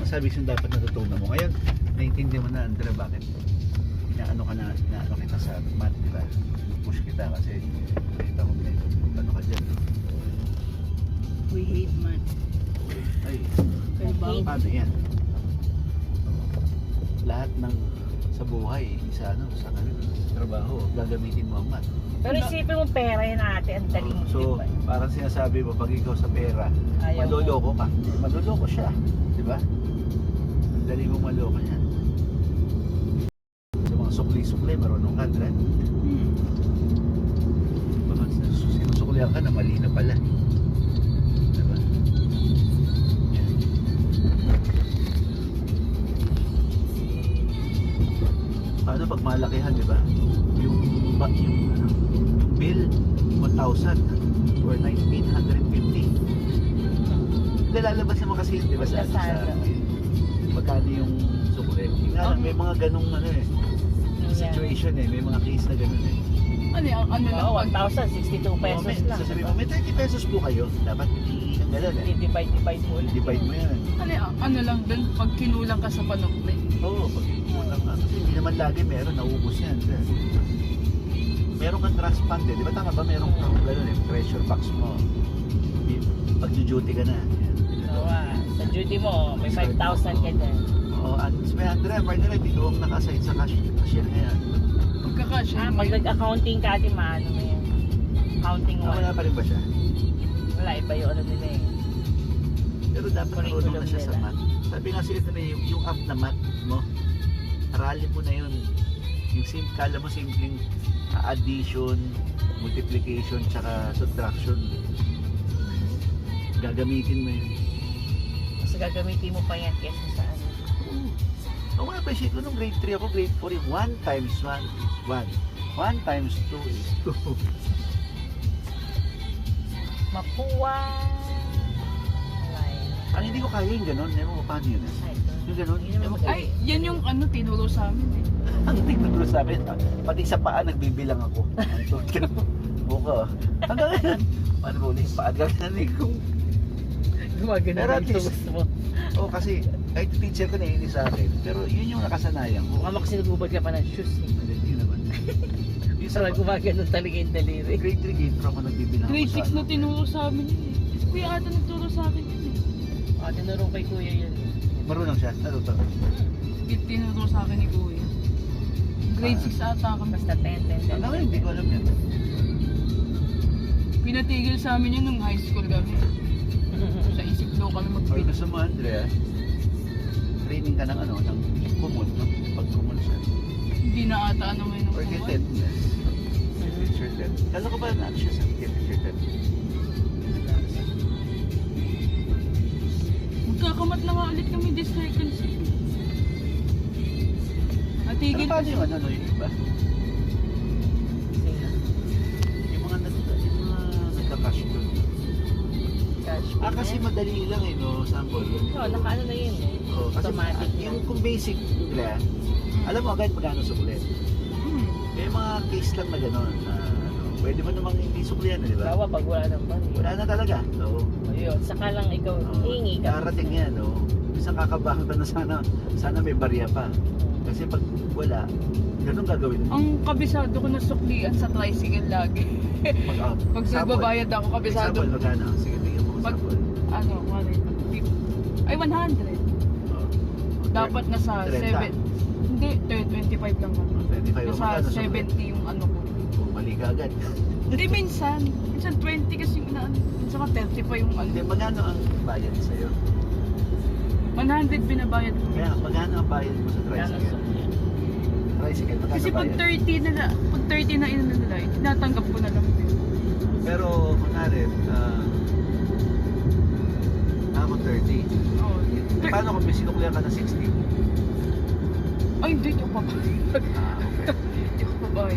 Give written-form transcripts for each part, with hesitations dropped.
mga service yung dapat natutunan mo. Ngayon, naiintindihan mo na, Andrea, bakit inaano kita sa math, di ba? Push kita kasi nakita ko ano ka dyan. We hate man. Ay, Pero paano yan? Lahat ng sa buhay, sa trabaho, gagamitin mo ang math. Pero isipin mo pera yan ate, ang daling So, parang sinasabi mo, pag ikaw sa pera, Ayaw maloloko ka. Maloloko siya, di ba? Ang dali mong maloko niyan. Sa mga sukli-sukli, marunong ka, Andrea. Baka sinusuklihan ka na mali na pala. Diba? Yan. Paano pag malakihan, di ba? Yung bill 1,000 or 9,850. Lalabas naman kasi yun, di ba? Sa magkano yung sukli. Nga lang, may mga ganong situation may mga case na ganun Ano lang? Oo, 1,062 pesos lang. Sasabihin mo, may 30 pesos po kayo. Dapat hindi ang ganun Divide mo. Divide mo yan. Ano lang dun, pag kinulang ka sa panukli. Oo, pag kulang ka. Kasi hindi naman lagi meron, nauubos yan. Meron kang trust fund di ba tama ba? Meron kang gano'n pressure box mo. Pag duty ka na. Sa duty mo, may 5,000 ka dyan. Oo, at may Andrea, Margaret, ikaw ang nakasign sa cashier ngayon. Pagkakasya. Pag nag-accounting ka ate, maano mo yan. Accounting Wala pa rin ba siya? Wala, iba yung ano nila eh. Pero dapat marunong na siya sa math. Sabi nga sila na yung app na math mo, aralin mo na yun. Yung kala mo simpleng addition, multiplication, tsaka subtraction. Gagamitin mo yun. Mas gagamitin mo pa yan kesa sa ano. Ako na-appreciate ko nung grade 3 ako, grade 4, 1 times 1 is 1. 1 times 2 is 2. Mapuwa. Ang hindi ko kaya yung gano'n, ewan ko paano yun yung gano'n, ewan ko. Ay, yan yung tinuro sa amin eh. Ang tinuro sa amin, pati sa paa nagbibilang ako. Buka, hanggang ngayon. Paano mo ulit paa? Gaganin kong. Gumagana Pero at ng least, tubos mo. Oo, kasi kahit yung teacher ko naiinis sa akin. Pero yun yung nakasanayan ko. Mukha kasi nagubad ka pa ng shoes eh. Hindi naman. Yung sa Sarang gumagano talaga yung daliri. grade 3, grade 4 ako nagbibilang Grade ako 6 na tinuro sa amin yun eh. Kuya ata nagturo sa akin yun eh. Tinurong kay kuya yun. Marunong siya, natuto. Tinuro sa akin ni kuya. Grade 6 ata kami. Basta 10. Hanggang ngayon, hindi ko alam yan. Pinatigil sa amin yun nung high school kami. Sa isip daw kami Or mag-fit. gusto mo, Andrea, training ka ng ng kumon, no? Pag kumon siya. Hindi na ata ano may nung Or kuwan. kitedness. Teacher Ted. Kala ko ba na siya sa teacher Ted? Magkakamat na nga ulit kami this second sem. Pero Natigil paano yung yung iba? Yung mga nagka-cash doon. Kasi madali lang no, sample. Nakaano na yun eh. Oh, kasi Automatic yung kung basic nila, alam mo agad magkano suklit. May mga case lang na gano'n na pwede mo namang hindi suklihan, di ba? Bawa pag wala ng bari. Wala na talaga. Oo. Ayun, saka lang ikaw hingi ka. Darating yan, no? Isang kakabahan ka na sana may barya pa. Kasi pag wala, ganun gagawin mo. Ang kabisado ko na suklian sa tricycle lagi. Pag nagbabayad ako, kabisado. Example, magkano? Sige, bigyan mo ko Pag, sample. ano, ay 100. Oh. Dapat nasa 30. 7. Hindi, 25 lang ako. 25. Nasa Magkano suklit? 70 yung ano ko. Oh, mali ka agad. Hindi, minsan 20 kasi yung inaano. Minsan ka 30 pa yung ano. Hindi, magkano ang bayad sa'yo? 100 binabayad ko. Kaya, magkano ang bayad mo sa tricycle? Tricycle, magkano Kasi pag bayad? 30 na, pag 30 na inano nila, tinatanggap ko na lang. Pero, kunwari, ako 30. Oo. Paano kung may sinuklihan ka na 60? Ay, hindi ko pa ba? Okay. Hindi ko pa ba?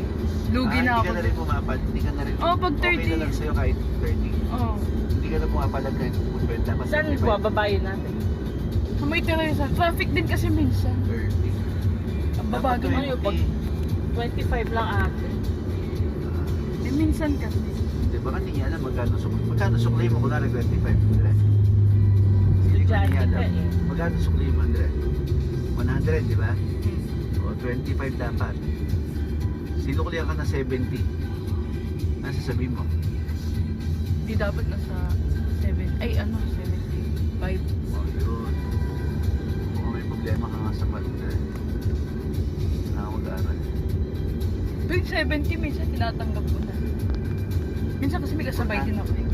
Lugi na ako. Hindi ka na rin pumapad. Hindi ka na rin. Oo, pag 30. Okay na lang sa'yo kahit 30. Oo. Hindi ka na pumapalag kahit 50. Saan bababayin natin? Sa may Teresa. Traffic din kasi minsan. 30. Ang babado Dapat ngayon, 20. pag 25 lang ate. minsan kasi. Di ba kanina alam magkano suklay mo kunwari 25. Hindi ko Estudyante niya ata eh. Magkano sukli mo, Andre? 100, di ba? O 25 dapat. Sinuklihan ka na 70. Ano sasabihin mo? Di dapat nasa 75. O yun. Kung may problema ka nga sa math, mag-aaral. Pero yung 70 minsan tinatanggap ko na. Minsan kasi may kasabay din ako eh.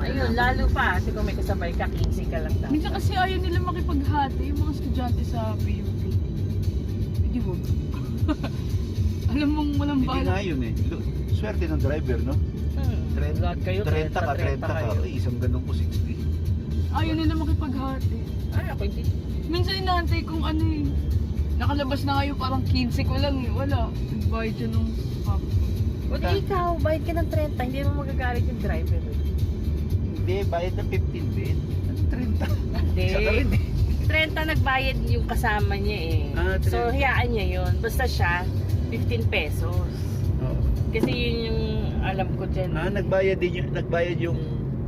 Ayun, lalo pa. Kasi kung may kasabay ka, 15 ka lang dapat. Minsan kasi ayaw nila makipaghati yung mga estudyante sa PUP. Hindi mo. Alam mong walang Hindi nga bahala. yun eh. Swerte ng driver, no? Lahat kayo, 30 ka, 30 ka. kayo. Uy, isang ganun ko 60. Ayaw nila makipaghati. Ay, ako hindi. Minsan inaantay kong ano eh. Nakalabas na kayo parang 15 ko lang eh. Wala. Nagbayad siya nung pop. O di ikaw, bayad ka ng 30, hindi mo magagalit yung driver. Hindi, bayad na 15 din. Ano 30? Hindi. Isa ka rin eh. 30 nagbayad yung kasama niya eh. Ah, 30. So, hiyaan niya yun. Basta siya, 15 pesos. Oo. Kasi yun yung alam ko dyan. Nagbayad yung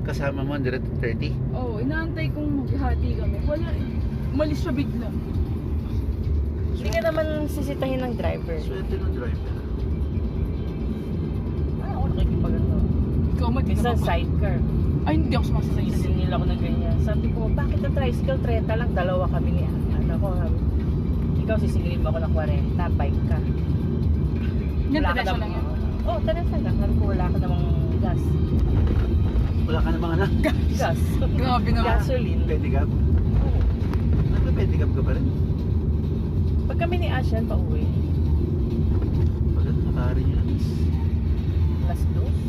kasama mo, 130. Oo, inaantay kong maghati kami. Wala eh. Umalis siya bigla. Hindi ka naman sisitahin ng driver. Swerte ng driver. Ako nakikipag ano. Ikaw Minsan mag-isa sidecar. Ay, hindi ako sumasakay sa Sisingil ako ng ganyan. Sabi ko, bakit ang tricycle 30 lang? Dalawa kami ni anak ko. Ikaw sisingilin mo ako ng 40, bike ka. Yan, Wala ka Teresa lang namang- yan. Oo, Teresa lang. Sabi ko, wala ka namang gas. Wala ka namang anak. Gas. Grabe naman. Gasoline. Pedicab. Oo. Nagpa-pedicab ka pa rin. Pag kami ni Ashan pa uwi, Pag ano, nakarin yun. last dose.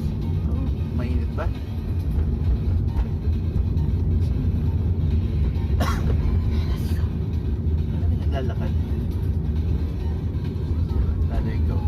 Mainit ba? Ano yung naglalakad? Lalo ikaw.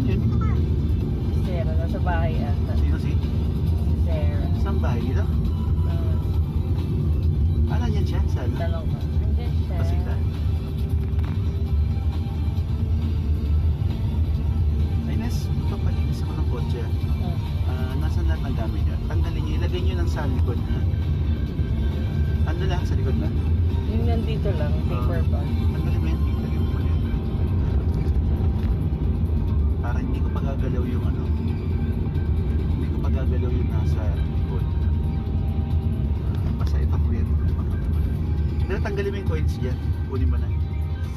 Yun. Sarah, nasa bahay ata. Sino si? Sarah. Saan bahay dito? Ah, nandiyan siya? Saan? Tanong ko. Nandiyan siya. Pasita. Ay, Nes, papalinis ako ng kotse. Nasaan lahat ng gamit niya? Tanggalin niyo, ilagay niyo lang sa likod na. Ano lang sa likod na? Yung nandito lang, paper bag. Tanggalin mo yan, ilagay mo ulit. Para hindi ko pagagalaw yung ano. Hindi ko pagagalaw yung nasa likod. Basta ipakulit. Pero tanggalin mo yung coins dyan. Kunin mo na.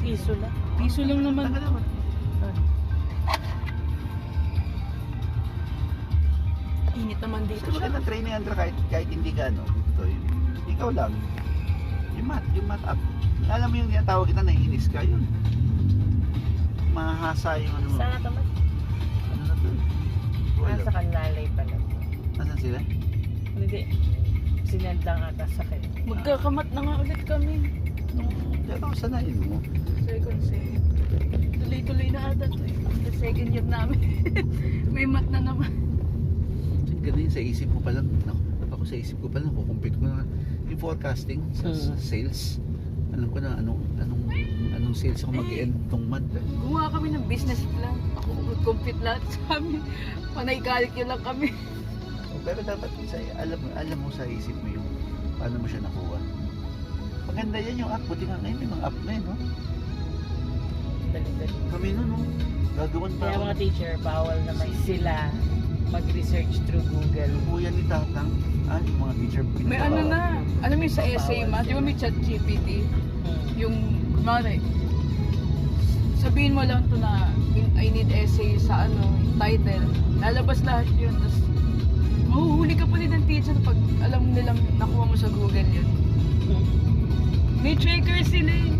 Piso lang. Piso lang naman. Tanggalin mo. Init naman dito. Gusto ka na train ni Andra kahit hindi ka ano. Ito, ikaw lang. Yung mat up. Alam mo yung tinatawag kita, naiinis ka yun. Mahasa yung ano mo. Sana naman. Ano na to? Wala. Nasa kanlalay pala. Nasaan sila? Hindi. Sinend lang ata sa akin. Magkakamat na nga ulit kami. Nung Pero sanayin mo. second sem. Tuloy-tuloy na ata to eh. The second year namin. May mat na naman. Ganun sa isip mo pa lang. Ako sa isip ko pa lang. Kukumpit ko na yung forecasting sa sales. Alam ko na anong sales ako mag-end tong month. Gumawa kami ng business plan. Ako mag-compute lahat sa amin. Panay-calculate lang kami. Pero dapat alam mo sa isip mo yung paano mo siya nakuha. Maganda yan yung app. Buti nga ngayon may mga app na yun, no? Dali-dali. Kami nun, no? Gagawan pa Kaya ako. mga teacher, bawal naman sila mag-research through Google. Kuya ni Tatang. Yung mga teacher. May ano na. Alam mo yung sa essay math, di ba may chat GPT? Yung, kumari, sabihin mo lang to na I need essay sa ano, yung title. Lalabas lahat yun. Tapos, mahuhuli ka pa din ng teacher pag alam nilang nakuha mo sa Google yun. May tracker sila eh.